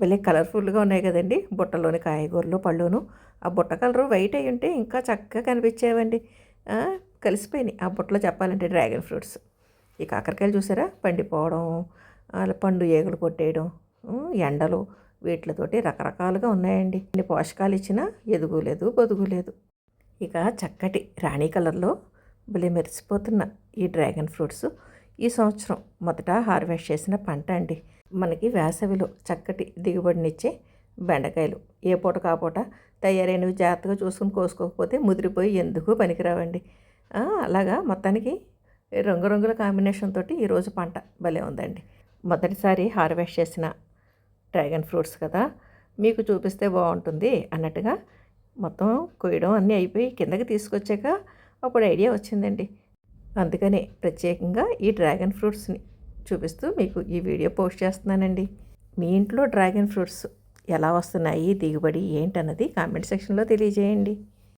భలే కలర్ఫుల్గా ఉన్నాయి కదండి బుట్టలోని కాయగూరలు పళ్ళును. ఆ బుట్ట కలరు వైట్ అయి ఉంటే ఇంకా చక్కగా కనిపించేవండి. ఆ, కలిసిపోయినాయి ఆ బుట్టలో చెప్పాలంటే డ్రాగన్ ఫ్రూట్స్. ఈ కాకరకాయలు చూసారా పండిపోవడం, అలా పండు ఏగులు కొట్టేయడం, ఎండలు వీటితోటి రకరకాలుగా ఉన్నాయండి. ఇన్ని పోషకాలు ఇచ్చినా ఎదుగులేదు బొదుగులేదు. ఇక చక్కటి రాణి కలర్లో భలే మెరిసిపోతున్న ఈ డ్రాగన్ ఫ్రూట్స్ ఈ సంవత్సరం మొదట హార్వెస్ట్ చేసిన పంట అండి. మనకి వేసవిలో చక్కటి దిగుబడినిచ్చే బెండకాయలు ఏ పూట కాపూట తయారైనవి జాగ్రత్తగా చూసుకుని కోసుకోకపోతే ముదిరిపోయి ఎందుకు పనికిరావండి. అలాగా మొత్తానికి రంగురంగుల కాంబినేషన్ తోటి ఈరోజు పంట భలే ఉందండి. మొదటిసారి హార్వెస్ట్ చేసిన డ్రాగన్ ఫ్రూట్స్ కదా, మీకు చూపిస్తే బాగుంటుంది అన్నట్టుగా మొత్తం కొయ్యడం అన్నీ అయిపోయి కిందకి తీసుకొచ్చాక అప్పుడు ఐడియా వచ్చిందండి. అందుకనే ప్రత్యేకంగా ఈ డ్రాగన్ ఫ్రూట్స్ని చూపిస్తూ మీకు ఈ వీడియో పోస్ట్ చేస్తున్నానండి. మీ ఇంట్లో డ్రాగన్ ఫ్రూట్స్ ఎలా వస్తున్నాయి, దిగుబడి ఏంటన్నది కామెంట్ సెక్షన్లో తెలియజేయండి.